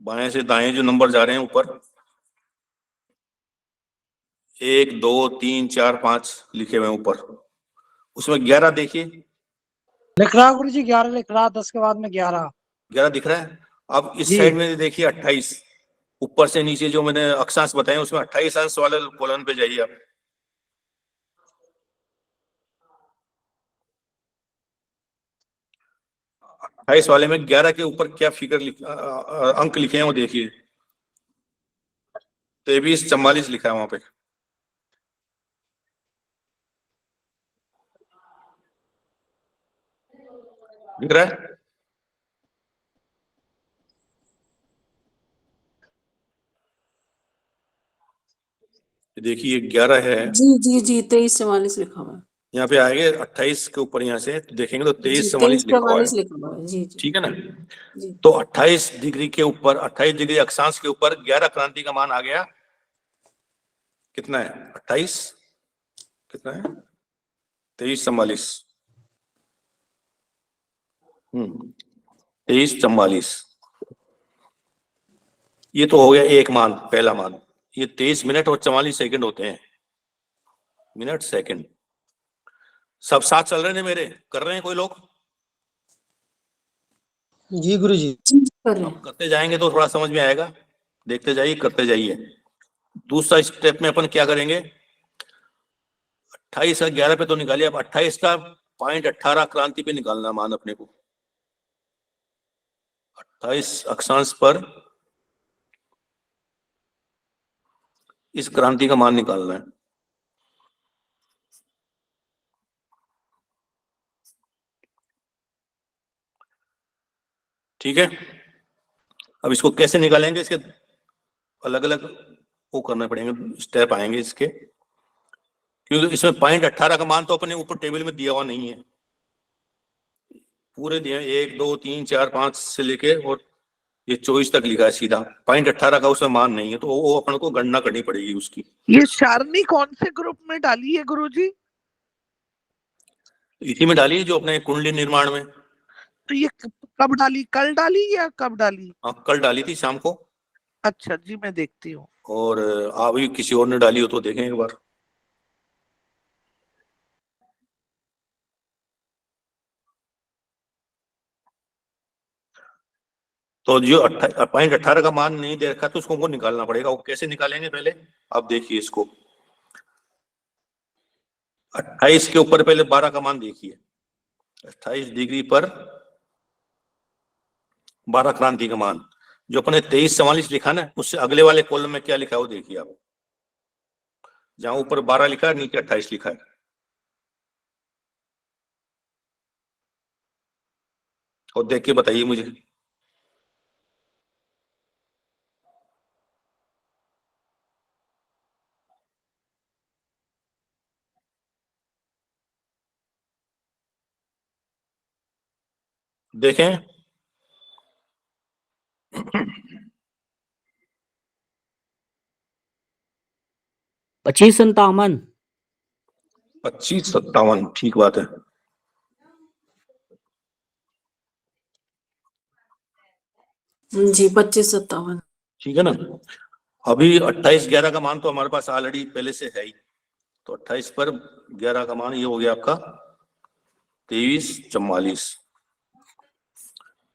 बाएं से दाएं जो नंबर जा रहे हैं ऊपर, 1 2 3 4 5 लिखे हुए हैं ऊपर, उसमें 11 देखिए। लिख रहा गुरु जी, 11 लिख रहा, 10 के बाद में 11। 11 दिख रहा है। अब इस जी साइड में देखिए 28, ऊपर से नीचे जो मैंने अक्षांश बताए उसमें 28 अंश वाले कॉलम पे जाइए आप। 28 वाले में 11 के ऊपर क्या अंक लिखे हैं वो देखिए। 23 44 लिखा है वहां पे। दिख रहा है? देखिए 11 है। जी जी जी 23 44 लिखा हुआ है। यहाँ पे आएंगे 28 के ऊपर, यहाँ से तो देखेंगे तो 23 जी 44 लिखा हुआ है। 23 लिखा हुआ है। जी जी ठीक है ना? जी। तो 28 डिग्री के ऊपर, 28 डिग्री अक्षांश के ऊपर 11 क्रांति का मान आ गया। कितना है? 28 कितना है? 23 44। 23 44। ये तो हो गया एक मान, पहला मान। ये 23 मिनट और 44 सेकंड होते हैं। मिनट सेकंड सब साथ चल रहे हैं मेरे, कर रहे हैं कोई लोग? जी गुरु जी। कर रहे अब हैं। करते जाएंगे तो थोड़ा समझ में आएगा, देखते जाइए करते जाइए। दूसरा स्टेप में अपन क्या करेंगे, 28 का 11 पे तो निकालिए, अब 28 का 0.18 क्रांति पे निकालना मान अपने को। 28 अक्षांश पर इस क्रांति का मान निकालना है। ठीक है, अब इसको कैसे निकालेंगे, इसके अलग अलग वो करने पड़ेंगे, स्टेप आएंगे इसके, क्योंकि इसमें 0.18 का मान तो अपने ऊपर टेबल में दिया हुआ नहीं है। पूरे दिए 1 2 3 4 5 से लेके और ये 24 तक लिखा है सीधा। 0.18 का उसमें मान नहीं है, तो वो अपन को गणना करनी पड़ेगी उसकी। ये सारणी कौन से ग्रुप में डाली है गुरुजी? इसी में डाली जो अपने कुंडली निर्माण में। तो ये कब डाली, कल डाली या कब डाली? हाँ, कल डाली थी शाम को। अच्छा जी, मैं देखती हूँ। और अभी किसी और ने डाली हो तो देखें एक बार। तो जो 0.18 का मान नहीं दे रखा तो उसको हमको निकालना पड़ेगा। वो कैसे निकालेंगे पहले आप देखिए इसको। 28 के ऊपर पहले 12 का मान देखिए। 28 डिग्री पर 12 क्रांति का मान, जो अपने 23 44 लिखा ना, उससे अगले वाले कॉलम में क्या लिखा है वो देखिए आप। जहां ऊपर 12 लिखा है नीचे 28 लिखा है। और देख के बताइए मुझे। देखें 25 57। 25 57, ठीक बात है। जी 25 57। ठीक है ना? अभी 28 11 का मान तो हमारे पास ऑलरेडी पहले से है ही, तो 28 पर 11 का मान ये हो गया आपका 23 44।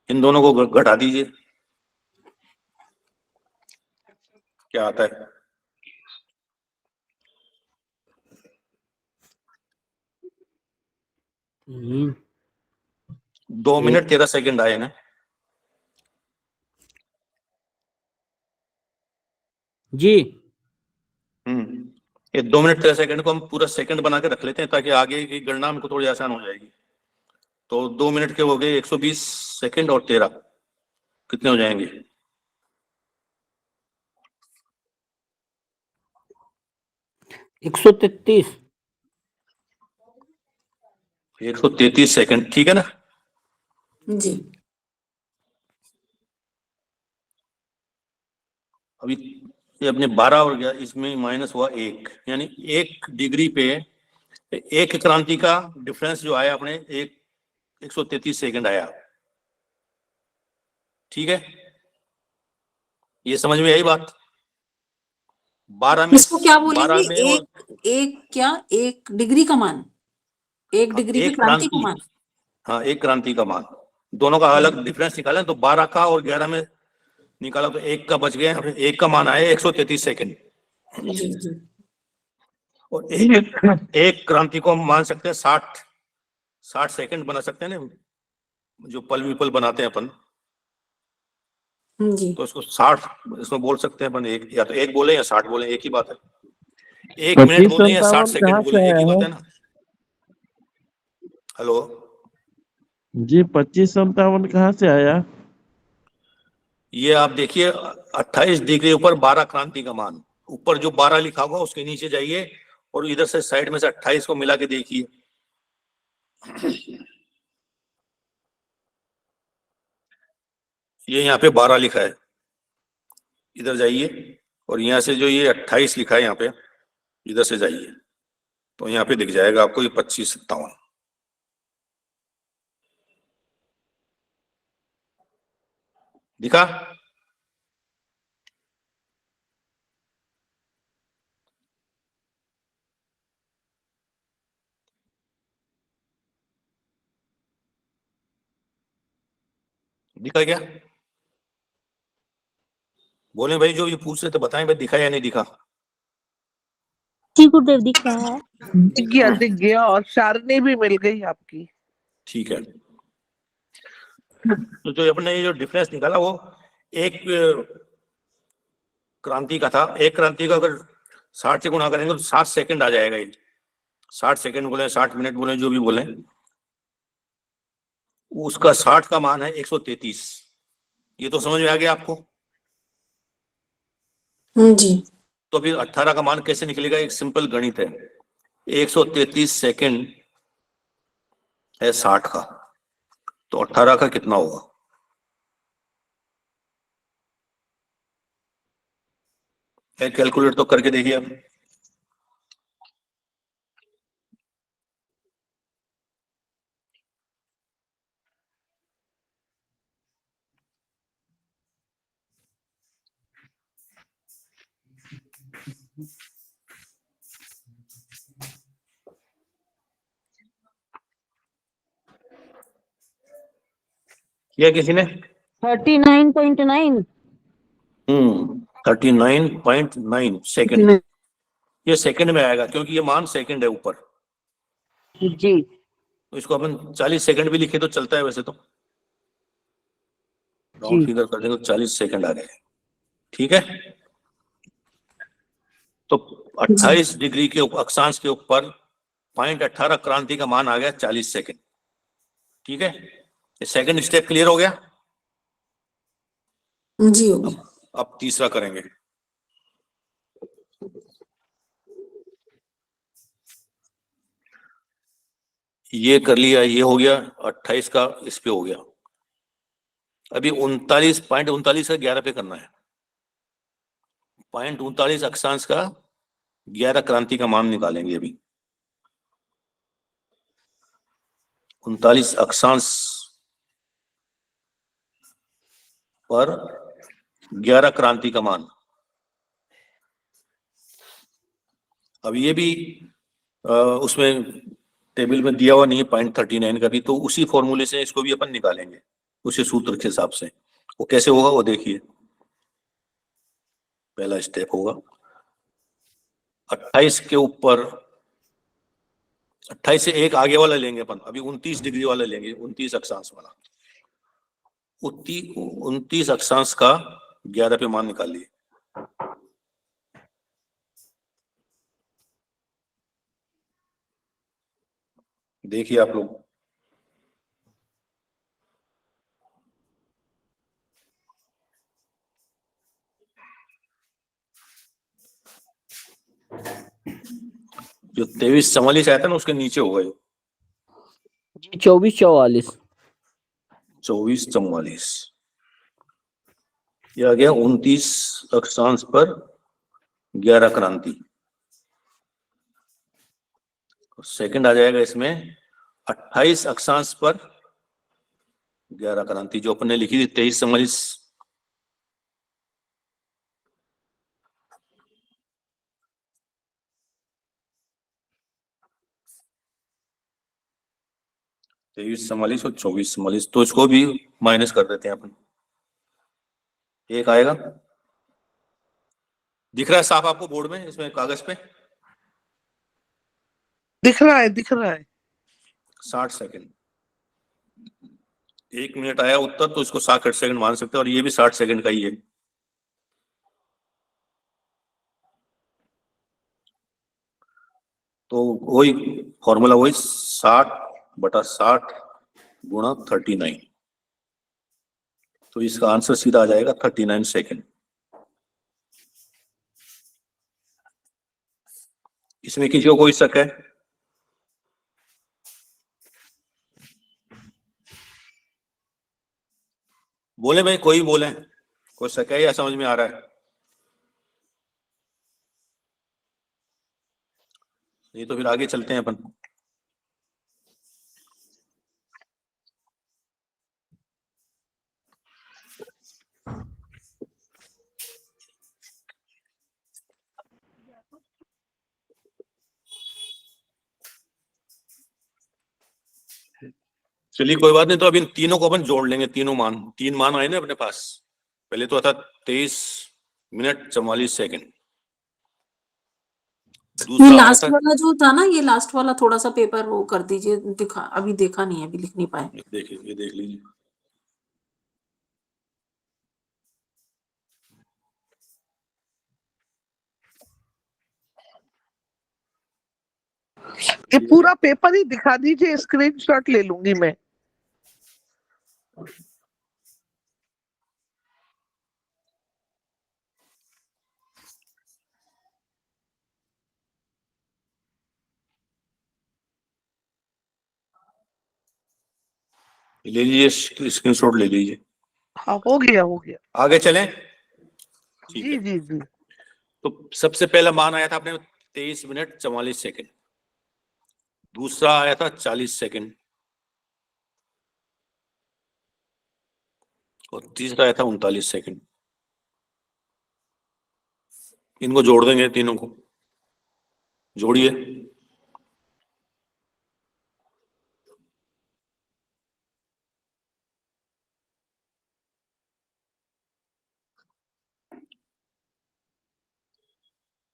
इन दोनों को घटा दीजिए, क्या आता है? हम्म, 2 मिनट 13 सेकंड आए ना? जी। ये 2 मिनट 13 सेकंड को हम पूरा सेकंड बना के रख लेते हैं ताकि आगे की गणना हमको थोड़ी आसान हो जाएगी। तो 2 मिनट के हो गए 120 सेकंड और 13 कितने हो जाएंगे? 133। 133 सेकंड, ठीक है ना? जी अभी ये अपने 12 हो गया, इसमें माइनस हुआ 1, यानी 1 डिग्री पे एक क्रांति का डिफरेंस जो आया अपने 133 सेकंड आया। ठीक है, ये समझ में आई बात? 12 में, इसको क्या 12 में बोलेंगे? और एक क्या, एक डिग्री का मान, एक डिग्री पे एक क्रांति का क्रांति, मान। हाँ एक क्रांति का मान, दोनों का अलग डिफरेंस निकाला तो 12 का और 11 में निकाला तो एक का बच गया, एक का मान आया 133 सेकंड। जी जी और एक क्रांति को हम मान सकते हैं 60 सेकंड बना सकते हैं ना, जो पल विपल बनाते हैं अपन, जी। तो इसको 60 इसमें बोल सकते हैं अपन, एक या तो एक बोले या 60 बोले, एक ही बात है। 1 मिनट 25 बोले या 60 57 सेकंड कहाँ बोले, से एक ही आया बात है? है ना। हेलो, जी 25 57 कहाँ से आया? ये आप देखिए 28 डिग्री ऊपर 12 क्रांति का मान, ऊपर जो 12 लिखा होगा उसके नीचे जाइए और इधर से साइड में से 28 को मिला के देखिए। ये यहाँ पे 12 लिखा है, इधर जाइए और यहाँ से जो ये 28 लिखा है यहाँ पे, इधर से जाइए तो यहाँ पे दिख जाएगा आपको ये 25 57। दिखा? दिखा क्या? बोले भाई, जो ये पूछ रहे थे बताएं भाई, दिखा या नहीं दिखा? जी गुरुदेव दिख रहा है। दिख गया और सारणी भी मिल गई आपकी। ठीक है, तो जो अपने ये जो डिफरेंस निकाला वो एक क्रांति का था। एक क्रांति का अगर 60 से गुणा करेंगे तो 60 सेकंड आ जाएगा ये। 60 सेकंड बोले, 60 मिनट बोले, जो भी बोले, उसका 60 का मान है 133। ये तो समझ में आ गया आपको? जी। तो फिर 18 का मान कैसे निकलेगा? एक सिंपल गणित है, 133 सेकंड है 60 का, तो 18 का कितना होगा? कैलकुलेट तो करके देखिए आप। किया किसी ने? 39.9। 39.9 सेकंड। ये सेकंड में आएगा क्योंकि ये मान सेकंड है ऊपर, जी तो इसको अपन 40 सेकंड भी लिखे तो चलता है वैसे तो, राउंड फिगर कर देंगे तो 40 सेकंड आ गए। ठीक है, तो 28 डिग्री के अक्षांश के ऊपर 0.18 क्रांति का मान आ गया 40 सेकंड। ठीक है, ये सेकंड स्टेप क्लियर हो गया। जी हो गया। अब तीसरा करेंगे। ये कर लिया, ये हो गया 28 का, इस पे हो गया। अभी 39.39 का 11 पे करना है। 0.39 अक्षांश का 11 क्रांति का मान निकालेंगे। अभी 39 अक्षांश पर 11 क्रांति का मान। अब ये भी उसमें टेबल में दिया हुआ नहीं है 0.39 का भी, तो उसी फॉर्मूले से इसको भी अपन निकालेंगे, उसी सूत्र के हिसाब से। वो कैसे होगा वो देखिए। पहला स्टेप होगा 28 के ऊपर, 28 से एक आगे वाला लेंगे अपन, अभी 29 डिग्री वाला लेंगे, 29 अक्षांश वाला। 29 अक्षांश का 11 पे मान निकालिए। देखिए आप लोग, जो 2344 आया था ना उसके नीचे होगा ये जी 24 44। 2444। ये आ गया 29 अक्षांश पर 11 क्रांति। सेकंड आ जाएगा इसमें 28 अक्षांश पर 11 क्रांति, जो अपने लिखी थी 2344। 23 44 और 24 44, तो इसको भी माइनस कर देते हैं अपन। एक आएगा, दिख रहा है साफ आपको बोर्ड में, इसमें कागज पे? दिख रहा है, दिख रहा है। 60 सेकंड। 1 मिनट आया उत्तर, तो इसको 60 सेकंड मान सकते हैं, और ये भी 60 सेकंड का ही है। तो वही फॉर्मूला, वही 60/60 गुणा 39, तो इसका आंसर सीधा आ जाएगा 39 सेकंड। इसमें किसी को कोई शक है? बोले भाई, कोई बोले, कोई शक है या समझ में आ रहा है? नहीं तो फिर आगे चलते हैं अपन। चलिए कोई बात नहीं, तो अभी इन तीनों को अपन जोड़ लेंगे। तीन मान आए ना अपने पास। पहले तो था 23 मिनट 44 सेकंड। ये दूसरा आया लास्ट था, वाला जो था ना, ये लास्ट वाला थोड़ा सा पेपर वो कर दीजिए, दिखा, अभी देखा नहीं है, अभी लिख नहीं पाए। देखिए ये देख लीजिए। ये पूरा पेपर ही दिखा दीजिए, स्क्रीनशॉट ले लूंगी मैं। ले लीजिए, स्क्रीनशॉट ले लीजिए। हाँ, हो गया, हो गया। आगे चलें? ठीक जी है। जी जी। तो सबसे पहला मान आया था अपने 23 मिनट 44 सेकंड। दूसरा आया था 40 सेकंड, और तीसरा आया था 39 सेकंड। इनको जोड़ देंगे, तीनों को जोड़िए।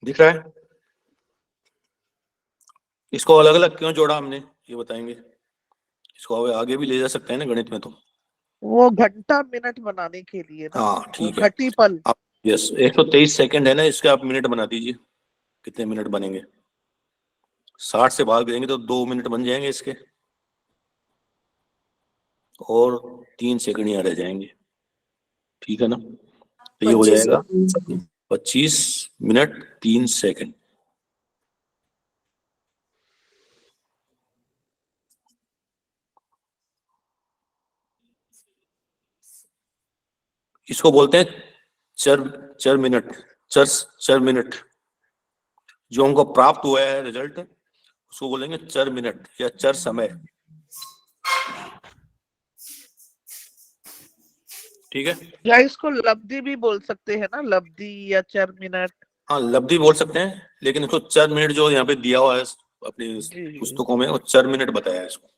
दिख रहा है? इसको अलग अलग क्यों जोड़ा हमने, ये बताएंगे? इसको आगे भी ले जा सकते हैं ना गणित में तो। वो घंटा मिनट बनाने के लिए ना। हाँ वो ठीक है। घटी पल। आप यस, 123 सेकंड है ना, इसके आप मिनट बना दीजिए। कितने मिनट बनेंगे? 60 से भाग देंगे तो 2 मिनट बन जाएंगे इसके, और 3 सेकंड यहाँ रह जाएंगे। ठीक है ना? तो ये हो 25 जाएगा और 3 सेकंड। 25 minute 3 second. इसको बोलते हैं चर मिनट, चर मिनट। जो हमको प्राप्त हुआ है रिजल्ट, उसको बोलेंगे चर मिनट या चर समय। ठीक है? या इसको लब्धि भी बोल सकते हैं ना, लब्धि या चर मिनट। हाँ, लब्धि बोल सकते हैं, लेकिन इसको चर मिनट जो यहाँ पे दिया हुआ है अपनी जी। पुस्तकों में, वो चर मिनट बताया है इसको,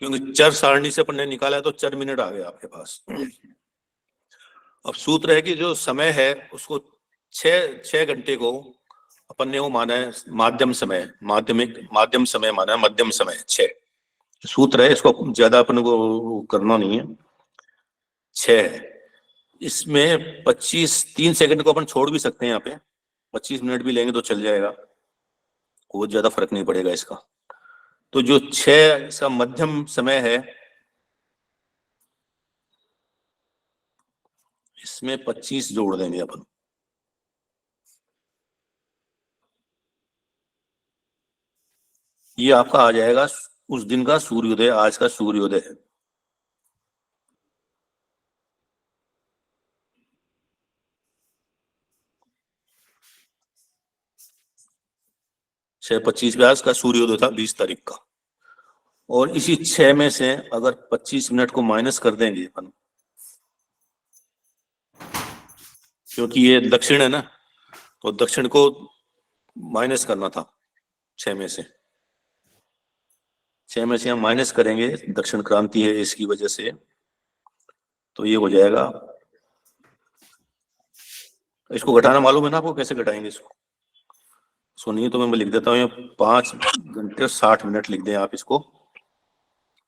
क्योंकि चर सारणी से अपन ने निकाला है, तो चर मिनट आ गया आपके पास। अब सूत्र है कि जो समय है उसको 6 घंटे को अपन ने वो माना है माध्यम समय, माध्यम समय माना है, मध्यम समय 6 सूत्र है। इसको ज्यादा अपन को करना नहीं है। 6 है। इसमें 3 सेकंड को अपन छोड़ भी सकते हैं, यहाँ पे 25 मिनट भी लेंगे तो चल जाएगा, बहुत ज्यादा फर्क नहीं पड़ेगा इसका। तो जो 6 इसका मध्यम समय है, इसमें 25 जोड़ देंगे अपन। ये आपका आ जाएगा उस दिन का सूर्योदय, आज का सूर्योदय है। छह 25 आज का सूर्योदय था 20 तारीख का। और इसी 6 में से अगर 25 मिनट को माइनस कर देंगे अपन, क्योंकि ये दक्षिण है ना, तो दक्षिण को माइनस करना था 6 में से। 6 में से हम माइनस करेंगे, दक्षिण क्रांति है इसकी वजह से, तो ये हो जाएगा। इसको घटाना मालूम है ना आपको, कैसे घटाएंगे इसको? सुनिए तो मैं लिख देता हूँ, 5 घंटे और 60 मिनट लिख दें आप इसको।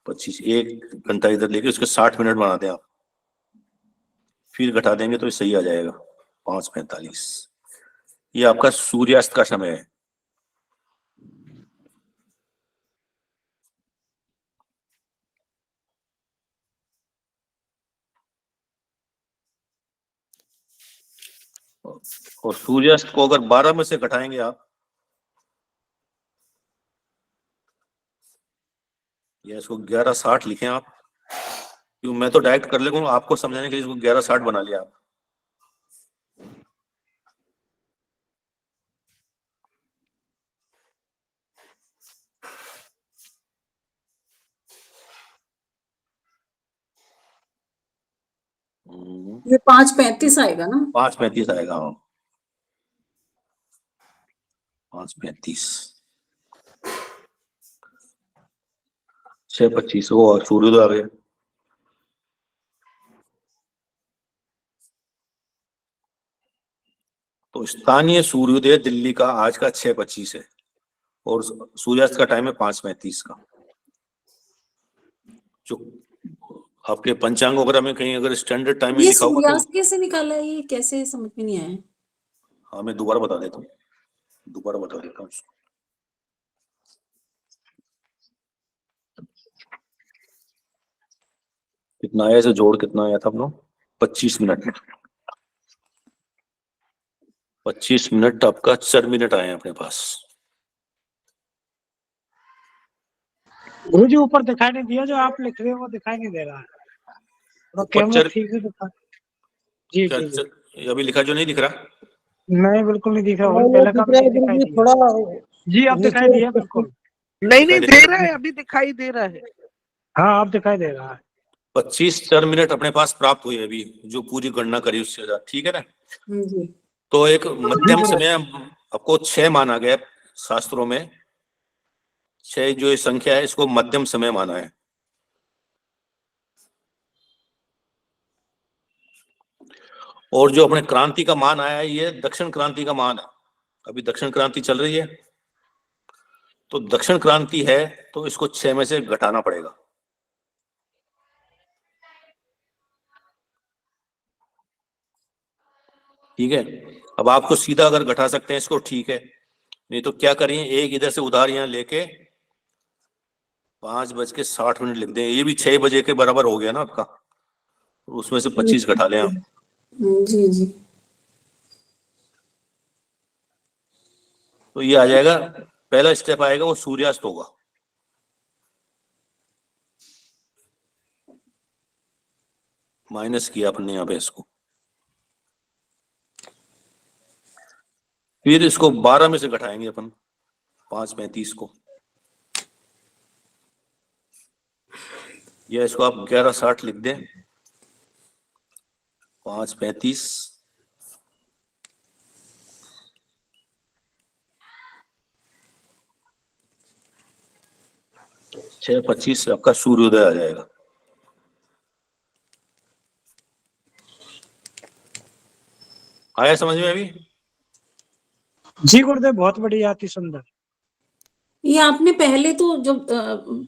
25, 1 घंटा इधर लेके उसके 60 मिनट बना दें आप, फिर घटा देंगे तो ये सही आ जाएगा 5:45। ये आपका सूर्यास्त का समय है। और सूर्यास्त को अगर 12 में से घटाएंगे आप, या इसको 11:60 लिखें आप, क्यों मैं तो डायरेक्ट कर लेगा, आपको समझाने के लिए इसको 11:60 बना लिया आप। ये 5:35 आएगा ना? 5:35 आएगा, हाँ 5:35। 6:25 वो और सूर्योदय आ गया। तो स्थानीय सूर्योदय दिल्ली का आज का 6:25 है और सूर्यास्त का टाइम है 5:35 का। जो आपके पंचांग वगैरह में कहीं अगर स्टैंडर्ड टाइम में ये लिखा होगा तो, सूर्यास्त कैसे निकाला है, ये कैसे समझ में नहीं आया? हाँ मैं दोबारा बता देता हूँ, दोबारा बता देता हूँ। कितना आया, इसे जोड़ कितना आया था अपना? 25 मिनट में। 25 मिनट आपका 4 मिनट आए हैं अपने पास। गुरुजी ऊपर दिखाई नहीं दिया, जो आप लिख रहे हो वो दिखाई नहीं दे रहा है, तो कैमरा ठीक से दिखा। जी क्या जी जी। अभी लिखा जो नहीं दिख रहा? नहीं बिल्कुल नहीं दिख रहा, पहले का भी दिखाई दिया। थोड़ा जी अब दिखाई दिया बिल्कुल। नहीं दिखाई नहीं दे दे रहा रहा है, अभी दिखाई दे रहा है। हाँ अब दिखाई दे रहा है। 25 मिनट अपने पास प्राप्त हुए अभी, जो पूरी गणना करी उससे ज्यादा, ठीक है ना? जी। तो एक मध्यम समय आपको 6 माना गया शास्त्रों में। 6 जो ये संख्या है, इसको मध्यम समय माना है। और जो अपने क्रांति का मान आया है, ये दक्षिण क्रांति का मान है। अभी दक्षिण क्रांति चल रही है, तो दक्षिण क्रांति है, तो इसको 6 में से घटाना पड़ेगा। ठीक है, अब आपको सीधा अगर घटा सकते हैं इसको, ठीक है, नहीं तो क्या करिए, एक इधर से उधार यहाँ लेके 5:60 लिख दें, ये भी 6 बजे के बराबर हो गया ना आपका, उसमें से 25 घटा लें आप। जी जी। तो ये आ जाएगा, पहला स्टेप आएगा वो सूर्यास्त होगा। माइनस किया अपने यहाँ पे इसको, फिर इसको 12 में से घटाएंगे अपन 5:35 को, या इसको आप 11:60 लिख दें। 5:35 6:25 से आपका सूर्योदय आ जाएगा। आया समझ में अभी? जी गुरुदेव बहुत बढ़िया, अति सुंदर। ये आपने पहले तो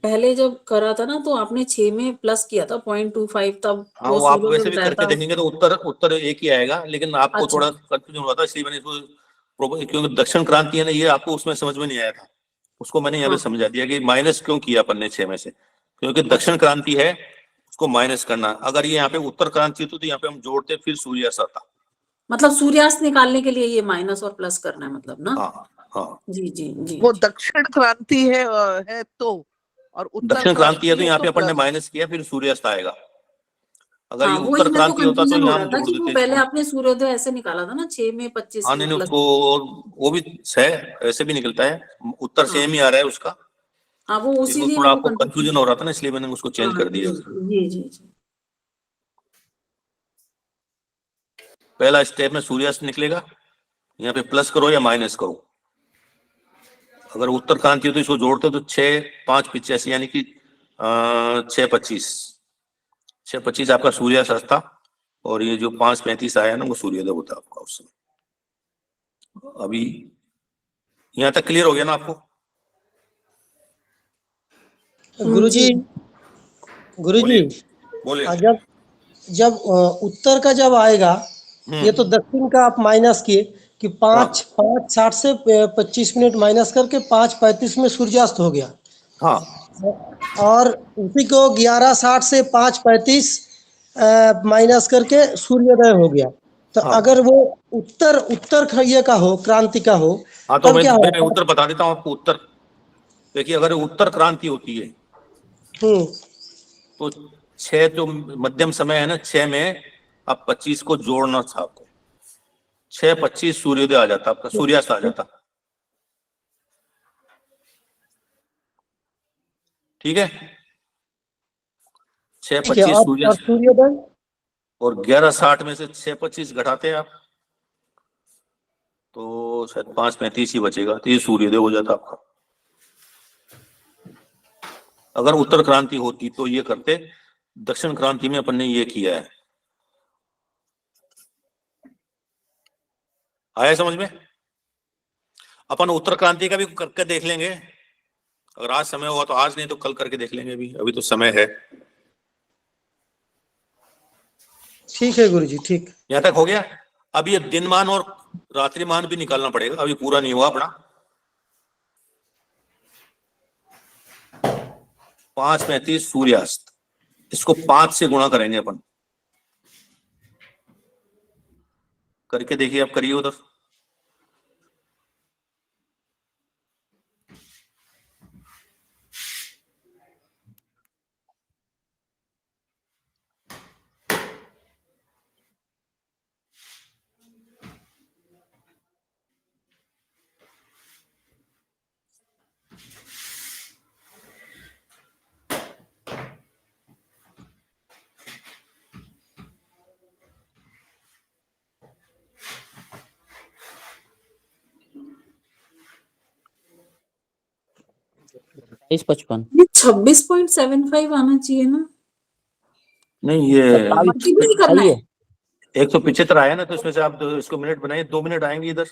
पहले जब करा था ना, तो आपने 6 में प्लस किया था 0.25, तब हाँ वो आप वैसे भी बताया करके था। देखेंगे तो उत्तर एक ही आएगा, लेकिन आपको अच्छा। थोड़ा कंफ्यूजन हुआ था, इसलिए मैंने इसको, क्योंकि दक्षिण क्रांति है ना, ये आपको उसमें समझ में नहीं आया था, उसको मैंने यहाँ पे हाँ। समझा दिया कि माइनस क्यों किया अपन ने 6 में से, क्योंकि दक्षिण क्रांति है, उसको माइनस करना। अगर ये यहाँ पे उत्तर क्रांति होती तो यहाँ पे हम जोड़ते, फिर सूर्यास्त आता। मतलब सूर्यास्त निकालने के लिए ये माइनस और प्लस करना है, मतलब ना? हाँ हाँ, जी जी जी। वो दक्षिण क्रांति है तो, और उत्तर दक्षिण क्रांति है तो यहाँ पे तो अपन ने प्लस। माइनस किया, फिर सूर्यास्त आएगा। अगर हाँ ये वही उत्तर मेरे को क्रांति होता तो कंफ्यूजन हो यहाँ रहा हम था जोड़ कि वो देते पहले इसको। आपने सूर्योदय ऐसे निकाला था ना, 6 में 25 हाँ में नहीं प्लस। वो भी है, ऐसे भी निकलता है, उत्तर हाँ सेम ही आ रहा है उसका। हाँ, वो फिर वो इसीलिए थोड़ा मेरे को आपको कंफ्यूजन। कंफ्यूजन हो रहा था ना, इसलिए मैंने उसको चेंज हाँ कर दिया। जी जी जी। पहला स्टेप में सूर्यास्त निकलेगा, यहाँ पे प्लस करो या माइनस करो, अगर उत्तर क्रांति हो तो इसको जोड़ते हो तो 6, 5, 85 यानी कि 6:25 आपका सूर्यास्त था, और ये जो 5:35 आया ना वो सूर्योदय होता आपका उस समय। अभी यहाँ तक क्लियर हो गया ना आपको? गुरुजी गुरुजी बोलिए। जब जब उत्तर का जब आएगा, ये तो दक्षिण का आप माइनस किए कि 5:60 से 25 मिनट माइनस करके 5:35 में सूर्यास्त हो गया। हाँ, और उसी को 11:60 से 5:35 माइनस करके सूर्योदय हो गया। तो हाँ। अगर वो उत्तर ये का हो, क्रांति का हो, हाँ, तो तब क्या मैं होगा? उत्तर बता देता हूँ आपको। उत्तर देखिए, अगर उत्तर क्रांति होती है तो 6 जो मध्यम समय है ना, 6 में आप 25 को जोड़ना था आपको, 6:25 सूर्योदय आ जाता, आपका सूर्यास्त आ जाता। ठीक है, 6:25 और सूर्यास्त, सूर्योदय और 11:60 में से 6:25 घटाते हैं आप तो शायद 5:35 ही बचेगा, तो ये सूर्योदय हो जाता आपका। अगर उत्तर क्रांति होती तो ये करते, दक्षिण क्रांति में अपन ने ये किया है। आया समझ में? अपन उत्तर क्रांति का भी करके देख लेंगे, अगर आज समय हुआ तो आज, नहीं तो कल करके देख लेंगे। अभी तो समय है। ठीक है गुरुजी, ठीक। यहाँ तक हो गया। अब ये दिनमान और रात्रिमान भी निकालना पड़ेगा, अभी पूरा नहीं हुआ अपना। 5:35 सूर्यास्त, इसको 5 से गुणा करेंगे अपन। करके देखिए, आप करिए उधर। ये 26.75 आना चाहिए ना? नहीं, ये मल्टीप्लाई करना है। 175 आया ना, तो इसमें से आप इसको मिनट बनाइए, 2 मिनट आएंगे इधर।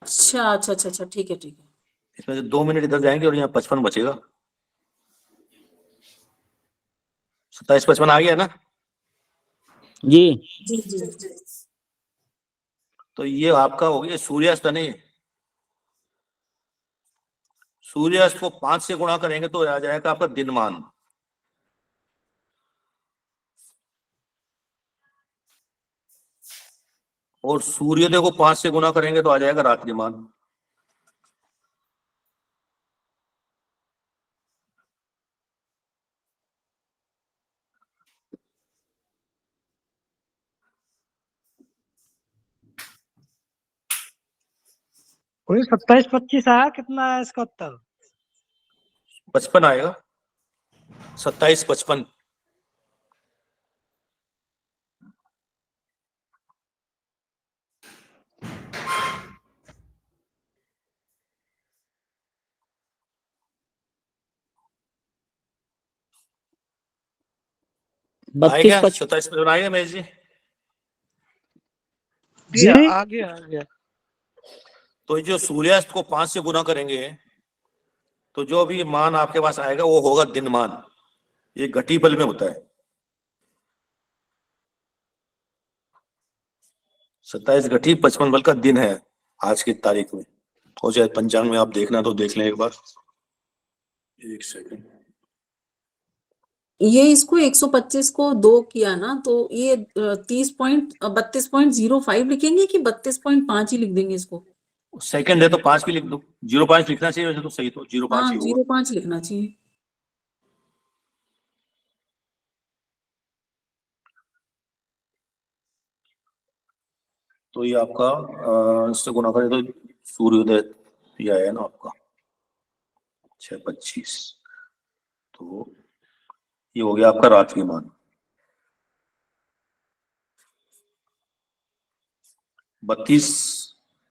अच्छा अच्छा अच्छा अच्छा, ठीक है ठीक है। इसमें से 2 मिनट इधर जाएंगे और यहाँ 55 बचेगा। 27-55 आ गया ना? जी जी जी जी। तो ये आपका हो गया सूर्यास्त। नहीं, सूर्यास्त को 5 से गुणा करेंगे तो आ जाएगा आपका दिनमान, और सूर्योदय को 5 से गुणा करेंगे तो आ जाएगा रात्रिमान। कोई 27-25 आया, कितना आया इसका उत्तर? 55 आएगा, 27-55। आएगा 32-55 27-55 आएगा महेश जी? जी आ गया। तो जो सूर्यास्त को 5 से गुना करेंगे तो जो भी मान आपके पास आएगा वो होगा दिनमान। ये घटी बल में होता है। 27 घटी 55 बल का दिन है आज की तारीख में। हो जाए पंचांग में आप देखना तो देख लें एक बार, एक सेकंड। ये इसको 125 को 2 किया ना, तो ये 32.05 लिखेंगे कि 32.5 ही लिख देंगे इसको? सेकंड है तो 5 भी लिख दो, 0.5 लिखना चाहिए वैसे तो, सही तो 0.5 हाँ, ही होगा। 0.5 लिखना चाहिए। तो ये आपका इससे गुना करें तो सूर्योदय ये आया ना आपका 6:25, तो ये हो गया आपका रात्रिमान। 32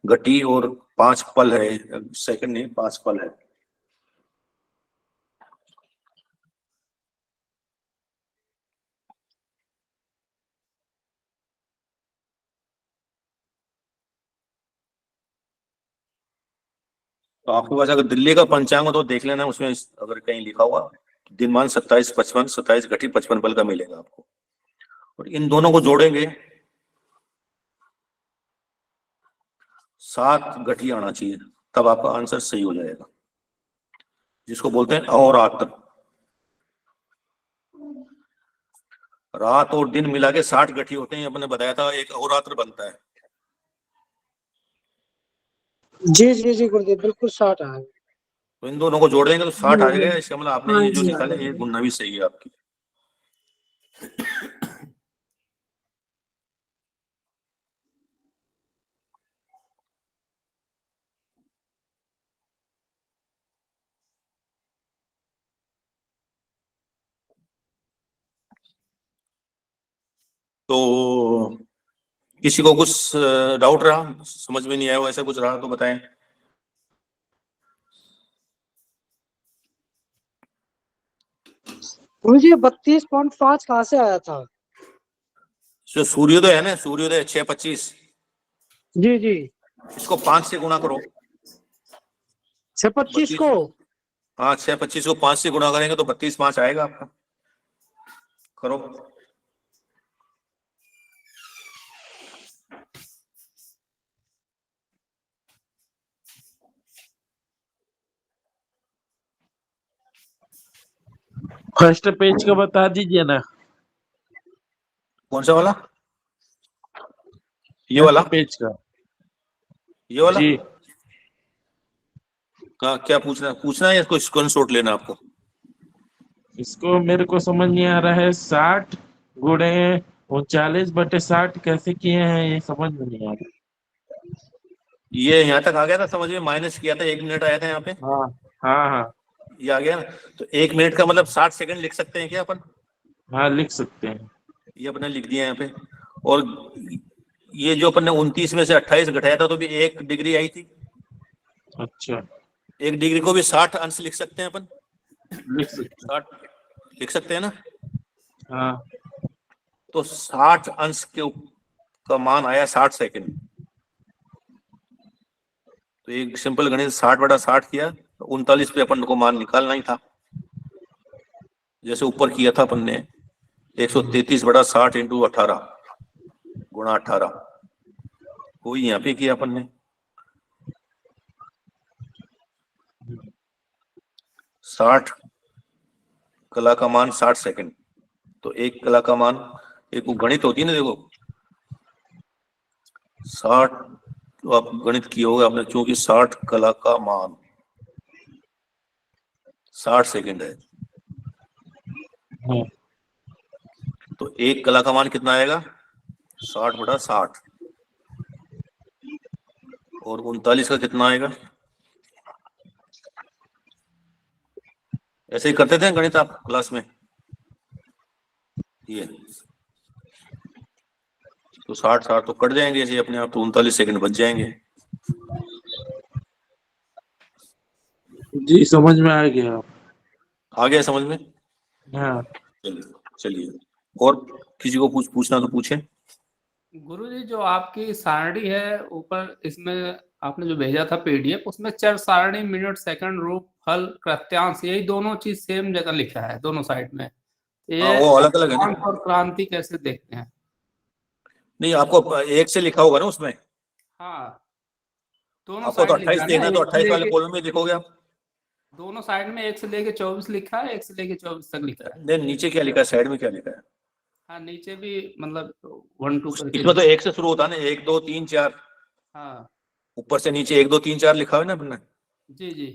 घटी और 5 पल है, सेकंड नहीं 5 पल है। तो आपके पास अगर दिल्ली का पंचांग हो तो देख लेना, उसमें अगर कहीं लिखा हुआ दिनमान 27-55, 27 घटी 55 पल का मिलेगा आपको। और इन दोनों को जोड़ेंगे 7 घटी आना चाहिए, तब आपका आंसर सही हो जाएगा, जिसको बोलते हैं अहोरात्र। रात और दिन मिला के 60 घटी होते हैं, अपने बताया था, एक अहोरात्र बनता है। जी जी जी गुरुदेव, बिल्कुल 60 है। तो इन दोनों को जोड़ देंगे तो 60 आ जाएगा। इसका मतलब आपने हाँ ये जो जी, निकाले ये गुणना भी सही है आपकी। तो किसी को कुछ डाउट रहा, समझ में नहीं आया, ऐसा कुछ रहा तो बताएं। मुझे 32.5 कहाँ से आया था? जो सूर्योदय है ना, सूर्योदय 6:25, जी जी, इसको 5 से गुणा करो। 625 को। हाँ, 6:25 को 5 से गुणा करेंगे तो 32.5 आएगा आपका। करो। फर्स्ट पेज का बता दीजिए ना। कौन सा वाला? ये वाला? पेज का। ये वाला? जी। क्या पूछना है या कोई स्क्रीनशॉट लेना आपको? इसको मेरे को समझ नहीं आ रहा है। 60 गुणे 39/60 कैसे किए हैं, ये समझ में नहीं आ रहा। ये यहाँ तक आ गया था समझ में, माइनस किया था 1 मिनट आया था यहाँ पे। हाँ हाँ हाँ ये आ गया ना, तो 1 मिनट का मतलब 60 सेकंड लिख सकते हैं क्या अपन? हाँ, लिख सकते हैं। ये अपने लिख दिया यहाँ पे। और ये जो अपन ने 29 में से 28 घटाया था तो भी 1 डिग्री आई थी। अच्छा, 1 डिग्री को भी 60 अंश लिख सकते हैं अपन। लिख सकते 60 लिख सकते हैं ना। हैं। हाँ तो 60 अंश का मान आया 60 सेकंड। तो एक सिंपल गणित 60/60 किया तो 39 पे अपन को मान निकालना ही था, जैसे ऊपर किया था अपन ने 133/60 इंटू 18 गुणा 18, वही यहाँ पे किया अपन ने। 60 कला का मान 60 सेकंड, तो 1 कला का मान, एक वो गणित होती है ना, देखो 60, तो आप गणित किए होगा आपने, क्योंकि 60 कला का मान 60 सेकंड है, हाँ। तो 1 कला का मान कितना आएगा? 60/60। और 39 का कितना आएगा? ऐसे ही करते थे गणित आप क्लास में। ये तो 60 तो कट जाएंगे ऐसे अपने आप, तो 39 सेकंड बच जाएंगे। जी, समझ में आ गया। आ गया समझ में? हाँ। चलिए और किसी को पूछना तो पूछे। गुरुजी, जो आपकी सारणी है ऊपर, इसमें आपने जो भेजा था पीडीएफ, उसमें चर सारणी, मिनट, सेकंड, रूप, फल, कृत्यांश, यही दोनों चीज सेम जगह लिखा है दोनों साइड में। ये वो अलग अलग है ना। और क्रांति कैसे देखते हैं? नहीं, आपको 1 से लिखा होगा ना उसमें। हाँ, दोनों आपको तो साइड लिखा 28 है देखना है, ना, तो एक से 28 वाले लेके कॉलम में देखोगे आप। दोनों साइड में 1 से लेके 24 लिखा है, 1 से लेके 24 तक लिखा है। नहीं, नीचे क्या लिखा है, साइड में क्या लिखा है? हाँ, नीचे भी मतलब 1 2 करके इसमें तो 1 से शुरू होता है ना, 1 2 3 4, हाँ ऊपर से नीचे 1 2 3 4 लिखा हुआ है ना अपने। जी जी।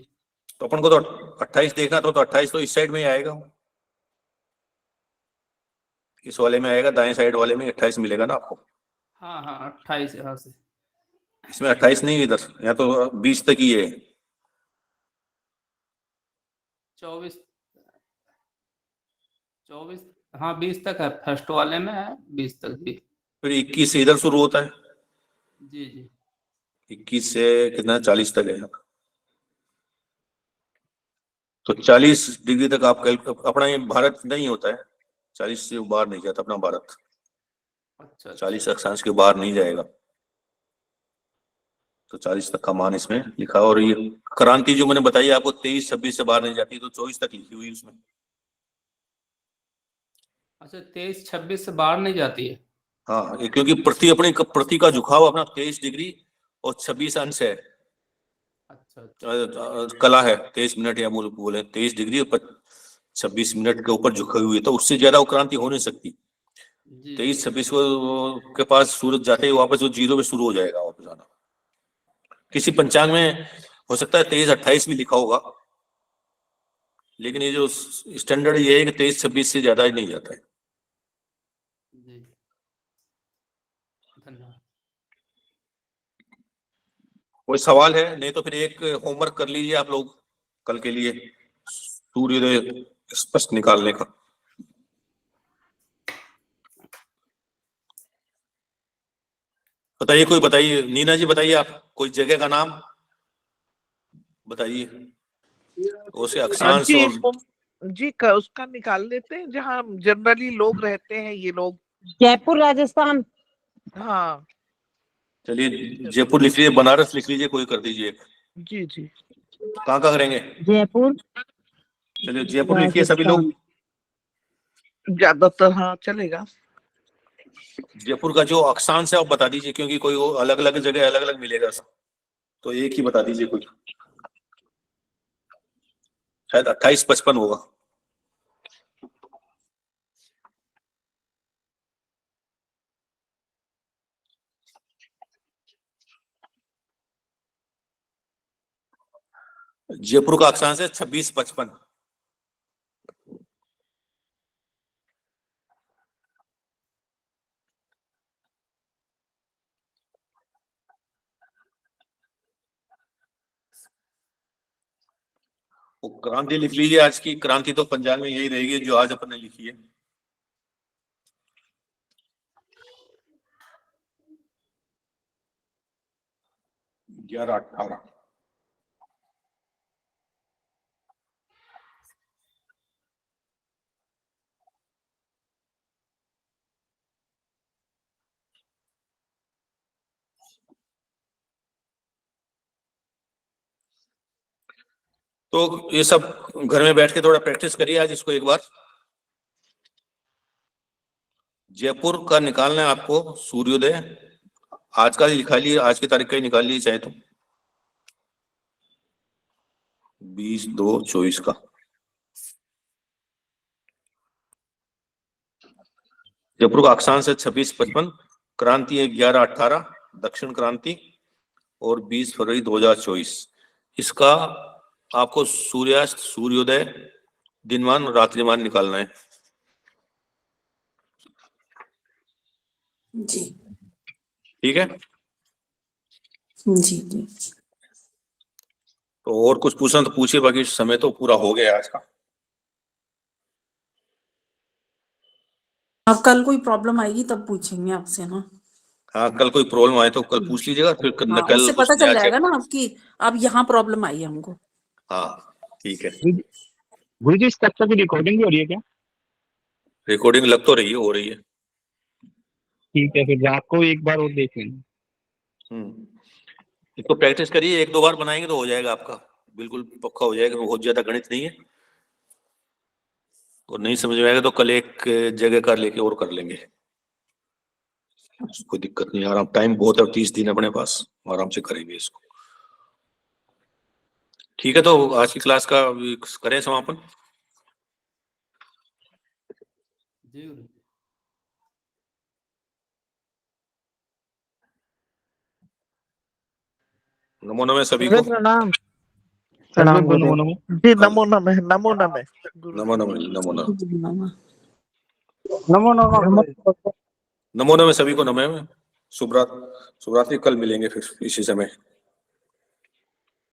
तो अपन को तो 28 देखना, तो 28 तो इस साइड में ही आएगा, इस वाले में आएगा, दाएं साइड वाले में 28 मिलेगा ना आपको। हाँ हाँ, 28 यहाँ से। इसमें 28 नहीं है इधर, यहाँ तो 20 तक ही है। 24 हाँ 20 तक है, फर्स्ट वाले में है 20 तक। जी फिर 21 से इधर शुरू होता है। जी जी। 21 से कितना 40 तक है। तो 40 डिग्री तक आप अपना ये भारत नहीं होता है, 40 से बाहर नहीं जाता अपना भारत, अच्छा 40 अक्षांश के बाहर नहीं जाएगा। तो 40 तक का मान इसमें लिखा। और ये क्रांति जो मैंने बताई आपको 23-26 से बाहर नहीं जाती, तो 24 तक लिखी हुई उसमें। अच्छा 23-26 से बाहर नहीं जाती है। हाँ, ये क्योंकि पृथ्वी का झुकाव अपना 23 डिग्री और 26 अंश है। अच्छा कला है 23 मिनट या बोले 23 डिग्री और 26 मिनट के ऊपर झुकी हुई है, तो उससे ज्यादा वो क्रांति हो नहीं सकती। जी 23-26 के पास सूरज जाते ही वापस वो 0 पे शुरू हो जाएगा वापस आना। किसी पंचांग में हो सकता है 23-28 भी लिखा होगा, लेकिन ये जो स्टैंडर्ड ये है कि 23-26 से ज्यादा ही नहीं जाता है। जी धन्यवाद। कोई सवाल है? नहीं तो फिर एक होमवर्क कर लीजिए आप लोग कल के लिए, सूर्योदय स्पष्ट निकालने का। बताइए, कोई बताइए। नीना जी बताइए, आप कोई जगह का नाम बताइए, उसे अक्षांश जी और जी उसका निकाल लेते हैं जहाँ जनरली लोग रहते हैं, ये लोग। जयपुर राजस्थान। हाँ चलिए जयपुर लिख लीजिए, बनारस लिख लीजिए, कोई कर दीजिए। जी जी कहाँ करेंगे? जयपुर चलिए जयपुर लिखिए सभी लोग। ज्यादातर हाँ चलेगा। जयपुर का जो अक्षांश है आप बता दीजिए, क्योंकि कोई अलग अलग जगह अलग अलग मिलेगा, तो एक ही बता दीजिए कोई। शायद 28-55 होगा। जयपुर का अक्षांश है 26-55। वो क्रांति लिख लीजिए। आज की क्रांति तो पंजाब में यही रहेगी जो आज अपन ने लिखी है। ग्यारह 18। तो ये सब घर में बैठ के थोड़ा प्रैक्टिस करिए आज इसको एक बार। जयपुर का निकालना है आपको सूर्योदय। आज का ही निकाल लीजिए, आज की तारीख का ही निकाल लीजिए चाहे तो, 20/2/24 का। जयपुर का अक्षांश है 26-55, क्रांति है 11-18 दक्षिण क्रांति, और 20 फरवरी 2024। इसका आपको सूर्यास्त, सूर्योदय, दिनमान, रात्रिमान निकालना है। जी ठीक है। जी जी। तो और कुछ पूछना तो पूछिए, बाकी समय तो पूरा हो गया आज का। अब कल कोई प्रॉब्लम आएगी तब पूछेंगे आपसे ना। हाँ, कल कोई प्रॉब्लम आए तो कल पूछ लीजिएगा, फिर हाँ, कल उससे पता चल नया जाएगा ना आपकी अब यहाँ प्रॉब्लम आई है हमको। हाँ ठीक है। गुरु जी इस कक्षा की रिकॉर्डिंग भी हो रही है क्या? रिकॉर्डिंग लग तो रही है, हो रही है। ठीक है, फिर रात को एक बार और देख लेंगे। इसको प्रैक्टिस करिए, 1-2 बार बनाएंगे तो हो जाएगा आपका, बिल्कुल पक्का हो जाएगा। बहुत ज्यादा गणित नहीं है, और नहीं समझ में आएगा तो कल एक जगह का लेके और कर लेंगे, कोई दिक्कत नहीं। आराम, टाइम बहुत है, 30 दिन अपने पास, आराम से करेंगे इसको। ठीक है, तो आज की क्लास का करें समापन। जी गुरु। नमो नमः सभी को। प्रणाम। प्रणाम गुरु। जी नमो नमः, नमो नमः। नमो नमः, नमो नमः, नमो नमः। नमो नमः सभी को, नमः। शुभ रात्रि, कल मिलेंगे फिर इसी समय।